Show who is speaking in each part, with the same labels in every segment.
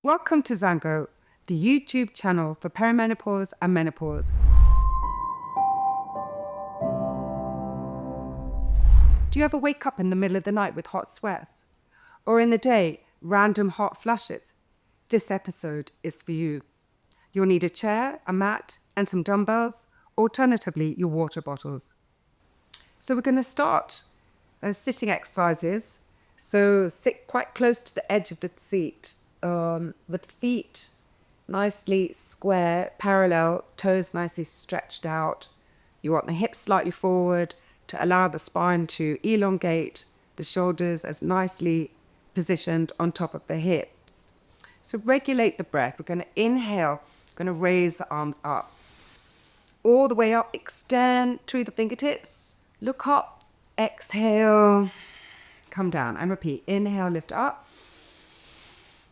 Speaker 1: Welcome to Zango, the YouTube channel for perimenopause and menopause. Do you ever wake up in the middle of the night with hot sweats? Or in the day, random hot flushes? This episode is for you. You'll need a chair, a mat, and some dumbbells, alternatively, your water bottles. So we're going to start sitting exercises. So sit quite close to the edge of the seat with feet nicely square, parallel, toes nicely stretched out. You want the hips slightly forward to allow the spine to elongate, the shoulders as nicely positioned on top of the hips. So regulate the breath. We're going to inhale, going to raise the arms up. All the way up, extend through the fingertips, look up, exhale, come down, and repeat. Inhale, lift up,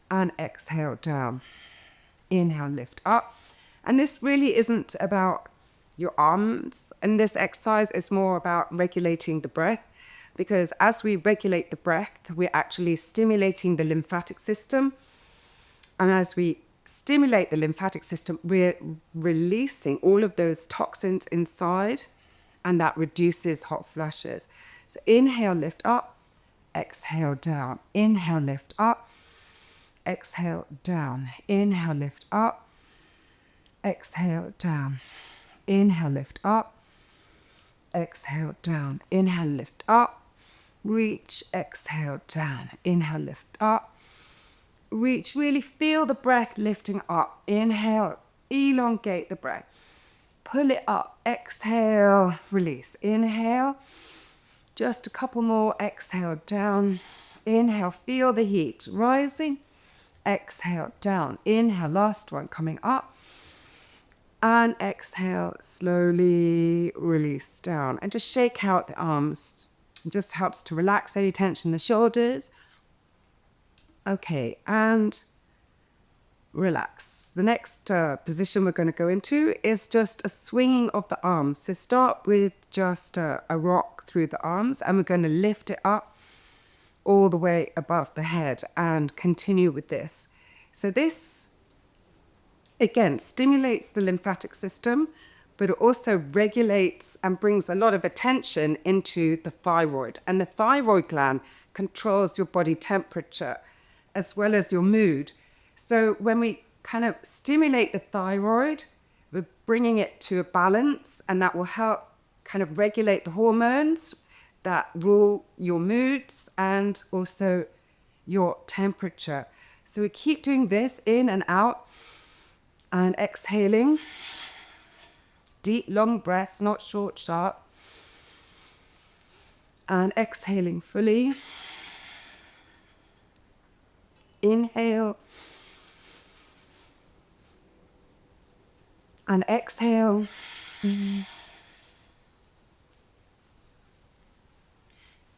Speaker 1: and exhale, down. Inhale, lift up. And this really isn't about your arms. And this exercise is more about regulating the breath, because as we regulate the breath, we're actually stimulating the lymphatic system. And as we stimulate the lymphatic system, we're releasing all of those toxins inside, and that reduces hot flushes. So inhale, lift up, exhale, down. Inhale, lift up, exhale, down. Inhale, lift up, exhale, down. Inhale, lift up, exhale, down. Inhale, lift up, reach, exhale, down. Inhale, lift up, reach. Really feel the breath lifting up. Inhale, elongate the breath. Pull it up. Exhale, release. Inhale, just a couple more. Exhale, down. Inhale, feel the heat rising. Exhale, down. Inhale, last one, coming up. And exhale, slowly release down. And just shake out the arms. It just helps to relax any tension in the shoulders. Okay, and relax. The next position we're going to go into is just a swinging of the arms. So start with just a rock through the arms, and we're going to lift it up all the way above the head and continue with this. So this, again, stimulates the lymphatic system, but it also regulates and brings a lot of attention into the thyroid. And the thyroid gland controls your body temperature as well as your mood. So when we kind of stimulate the thyroid, we're bringing it to a balance, and that will help kind of regulate the hormones that rule your moods and also your temperature. So we keep doing this in and out and exhaling. Deep, long breaths, not short, sharp. And exhaling fully. Inhale. And exhale.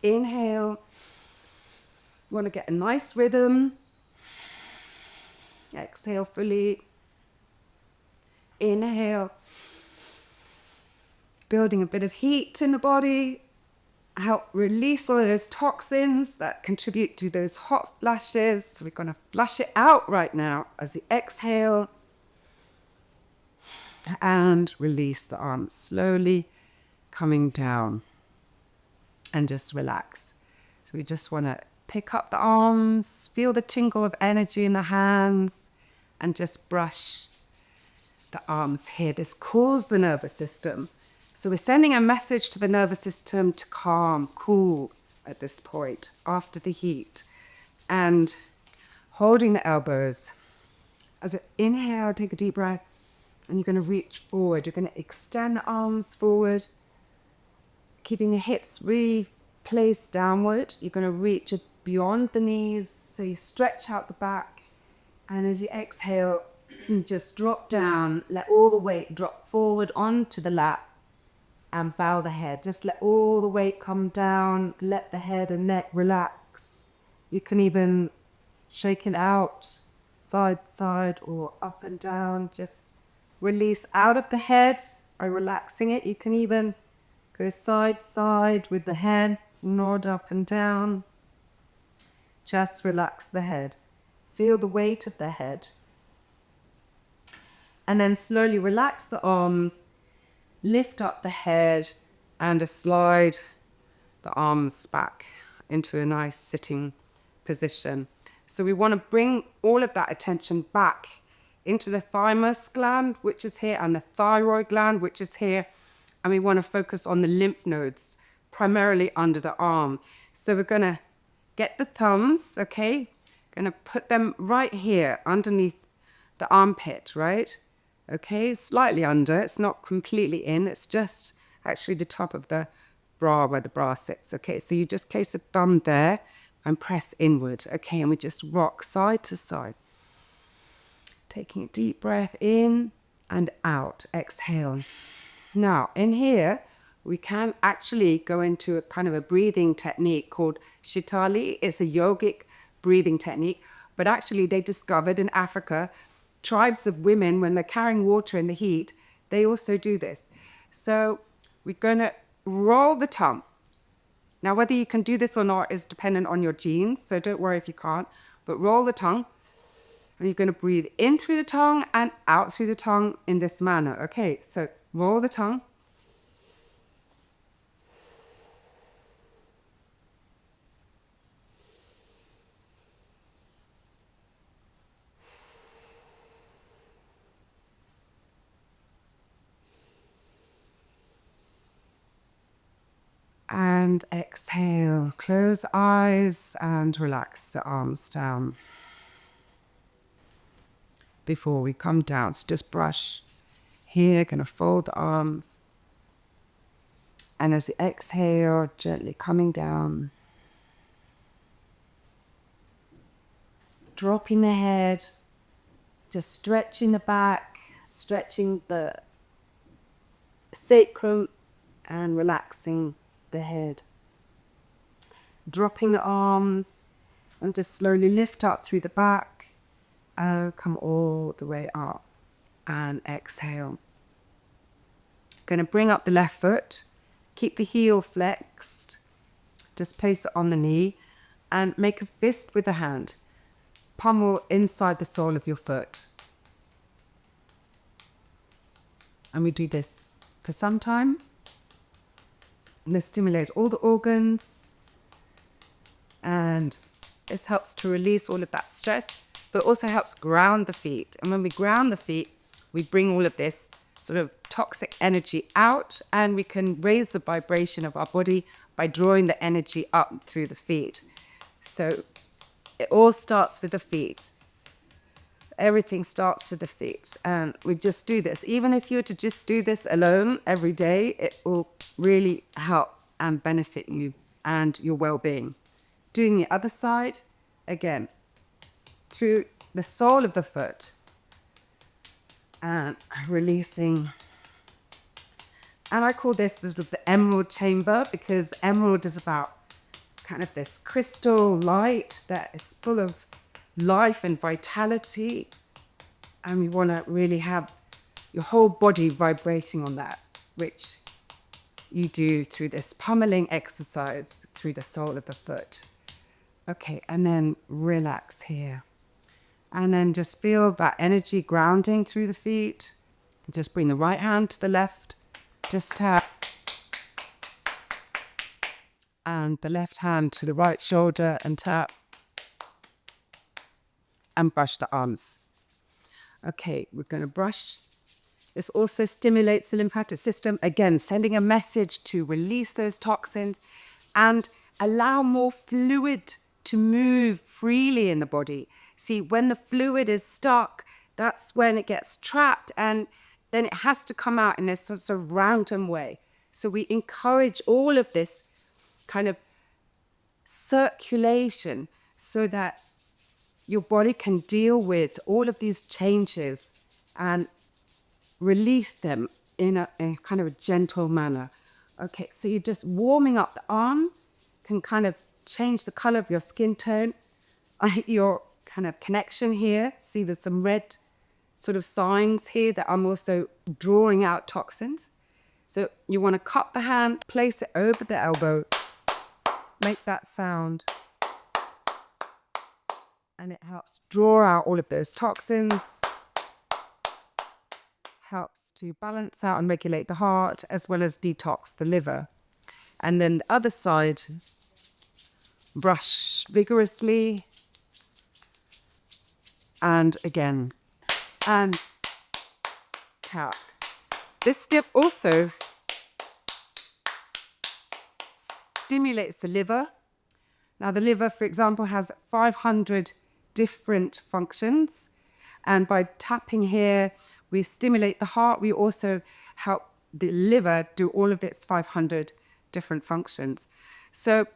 Speaker 1: Inhale. You want to get a nice rhythm. Exhale fully. Inhale. Building a bit of heat in the body. Help release all of those toxins that contribute to those hot flushes. So we're going to flush it out right now as you exhale. And release the arms slowly, coming down. And just relax. So we just want to pick up the arms, feel the tingle of energy in the hands, and just brush the arms here. This cools the nervous system. So we're sending a message to the nervous system to calm, cool at this point after the heat. And holding the elbows. As you inhale, take a deep breath, and you're going to reach forward. You're going to extend the arms forward, keeping the hips really placed downward. You're going to reach it beyond the knees, so you stretch out the back. And as you exhale, just drop down, let all the weight drop forward onto the lap, and bow the head. Just let all the weight come down, let the head and neck relax. You can even shake it out, side to side or up and down. Just release out of the head by relaxing it. You can even go side to side with the head, nod up and down. Just relax the head. feel the weight of the head. And then slowly relax the arms, lift up the head, and slide the arms back into a nice sitting position. So we want to bring all of that attention back into the thymus gland, which is here, and the thyroid gland, which is here. And we want to focus on the lymph nodes, primarily under the arm. So we're going to get the thumbs, okay? Going to put them right here underneath the armpit, right? Okay, slightly under. It's not completely in. It's just actually the top of the bra where the bra sits. Okay, so you just place the thumb there and press inward. Okay, and we just rock side to side. Taking a deep breath in and out. Exhale. Now, in here, we can actually go into a kind of a breathing technique called Shitali. It's a yogic breathing technique, but actually they discovered in Africa, tribes of women, when they're carrying water in the heat, they also do this. So we're going to roll the tongue. Now, whether you can do this or not is dependent on your genes, so don't worry if you can't, but roll the tongue. And you're going to breathe in through the tongue and out through the tongue in this manner. Okay, so roll the tongue. And exhale, close eyes and relax the arms down. Before we come down, so just brush here, gonna fold the arms. And as you exhale, gently coming down. Dropping the head, just stretching the back, stretching the sacrum and relaxing the head. Dropping the arms and just slowly lift up through the back. Come all the way up and exhale. Going to bring up the left foot. Keep the heel flexed. Just place it on the knee and make a fist with the hand. Pummel inside the sole of your foot. And we do this for some time. And this stimulates all the organs. And this helps to release all of that stress, but also helps ground the feet. And when we ground the feet, we bring all of this sort of toxic energy out, and we can raise the vibration of our body by drawing the energy up through the feet. So it all starts with the feet. Everything starts with the feet. And we just do this. Even if you were to just do this alone every day, it will really help and benefit you and your well-being. Doing the other side, again, through the sole of the foot and releasing. And I call this sort of the emerald chamber, because emerald is about kind of this crystal light that is full of life and vitality. And we want to really have your whole body vibrating on that, which you do through this pummeling exercise through the sole of the foot. Okay, and then relax here. And then just feel that energy grounding through the feet. Just bring the right hand to the left. Just tap. And the left hand to the right shoulder and tap. And brush the arms. Okay, we're going to brush. This also stimulates the lymphatic system. Again, sending a message to release those toxins and allow more fluid to move freely in the body. See, when the fluid is stuck, that's when it gets trapped, and then it has to come out in this sort of random way. So we encourage all of this kind of circulation so that your body can deal with all of these changes and release them in a kind of a gentle manner. Okay, so you're just warming up the arm, can kind of change the color of your skin tone. Your kind of connection here. See, there's some red sort of signs here that I'm also drawing out toxins. So you want to cup the hand, place it over the elbow, make that sound. And it helps draw out all of those toxins, helps to balance out and regulate the heart, as well as detox the liver. And then the other side, brush vigorously, and again, and tap. This step also stimulates the liver. Now, the liver, for example, has 500 different functions. And by tapping here, we stimulate the heart. We also help the liver do all of its 500 different functions. So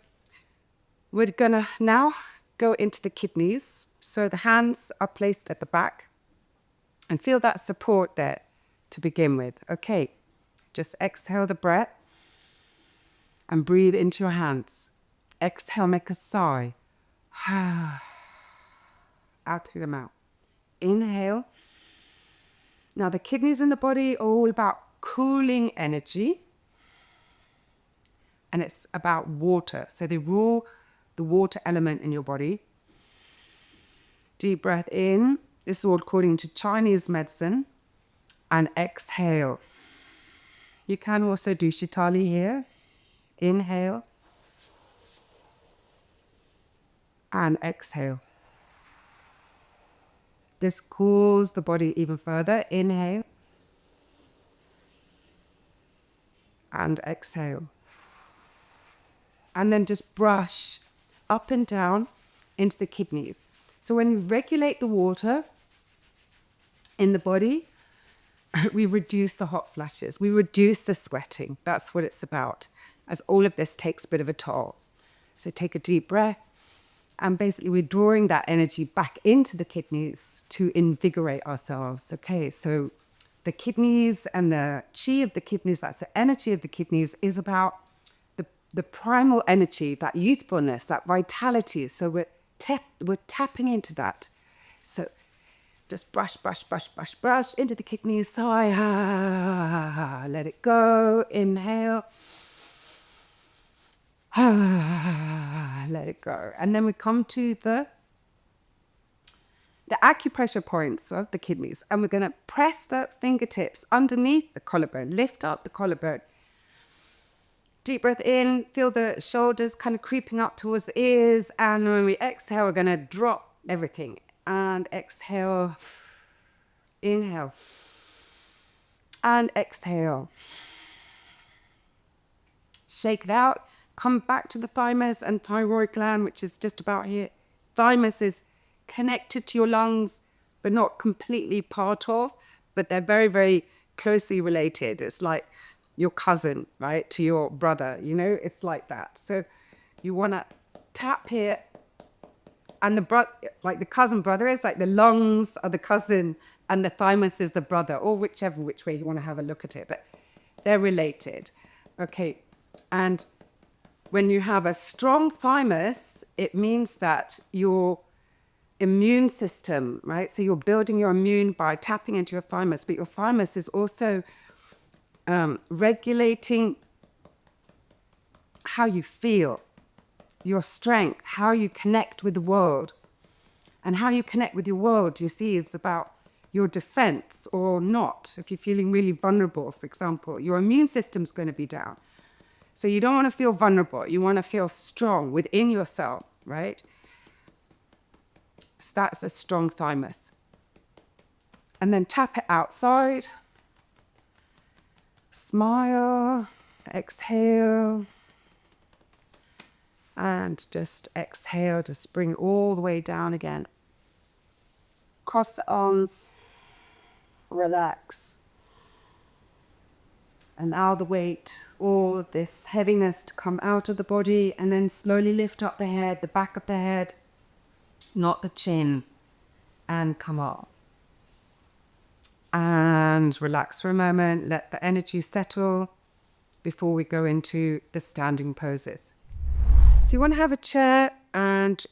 Speaker 1: we're going to now go into the kidneys. So the hands are placed at the back. And feel that support there to begin with. Okay, just exhale the breath and breathe into your hands. Exhale, make a sigh. Out through the mouth. Inhale. Now the kidneys in the body are all about cooling energy. And it's about water. So they rule the water element in your body. Deep breath in. This is all according to Chinese medicine. And exhale. You can also do Shitali here. Inhale. And exhale. This cools the body even further. Inhale. And exhale. And then just brush up and down into the kidneys. So when we regulate the water in the body, we reduce the hot flashes. We reduce the sweating. That's what it's about, as all of this takes a bit of a toll. So take a deep breath. And basically, we're drawing that energy back into the kidneys to invigorate ourselves. Okay, so the kidneys and the chi of the kidneys, that's the energy of the kidneys, is about the primal energy, that youthfulness, that vitality. So we're tapping into that. So just brush, brush, brush, brush, brush into the kidneys. Sigh, let it go. Inhale. Let it go. And then we come to the acupressure points of the kidneys. And we're going to press the fingertips underneath the collarbone. Lift up the collarbone. Deep breath in. Feel the shoulders kind of creeping up towards the ears. And when we exhale, we're going to drop everything. And exhale. Inhale. And exhale. Shake it out. Come back to the thymus and thyroid gland, which is just about here. Thymus is connected to your lungs, but not completely part of, but they're very, very closely related. It's like your cousin, right, to your brother, you know, it's like that. So you want to tap here, and like the cousin brother is like the lungs are the cousin and the thymus is the brother, or which way you want to have a look at it, but they're related. Okay, and when you have a strong thymus, it means that your immune system, right? So you're building your immune by tapping into your thymus, but your thymus is also regulating how you feel, your strength, how you connect with the world. And how you connect with your world, you see, is about your defense or not. If you're feeling really vulnerable, for example, your immune system's going to be down. So you don't want to feel vulnerable. You want to feel strong within yourself, right? So that's a strong thymus. And then tap it outside. Smile. Exhale. And just exhale. Just bring it all the way down again. Cross the arms. Relax. And allow the weight, all of this heaviness to come out of the body, and then slowly lift up the head, the back of the head, not the chin, and come up. And relax for a moment, let the energy settle before we go into the standing poses. So you want to have a chair, and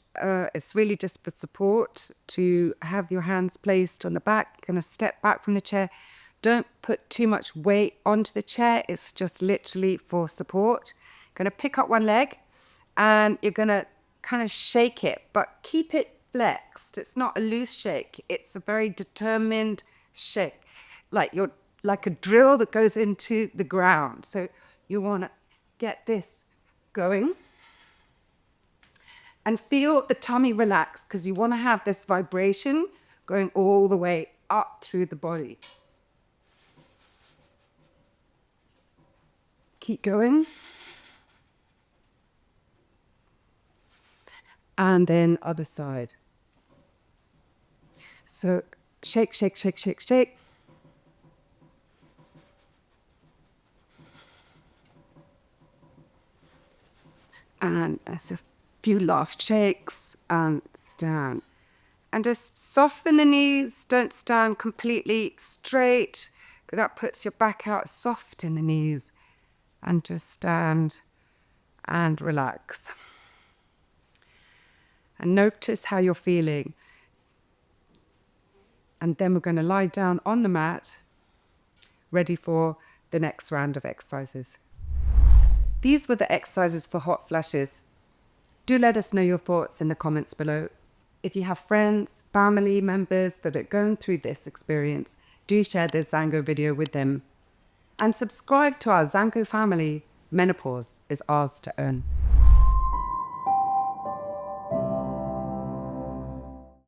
Speaker 1: it's really just for support to have your hands placed on the back. You're going to step back from the chair. Don't put too much weight onto the chair. It's just literally for support. You're going to pick up one leg and you're going to kind of shake it, but keep it flexed. It's not a loose shake. It's a very determined shake, like you're like a drill that goes into the ground. So you want to get this going and feel the tummy relax, because you want to have this vibration going all the way up through the body. Keep going. And then other side. So shake, shake, shake, shake, shake. And as a few last shakes, and stand. And just soften the knees. Don't stand completely straight, because that puts your back out. Soft in the knees. And just stand and relax. And notice how you're feeling. And then we're going to lie down on the mat, ready for the next round of exercises. These were the exercises for hot flashes. Do let us know your thoughts in the comments below. If you have friends, family members that are going through this experience, do share this Zango video with them. And subscribe to our Zango family. Menopause is ours to earn.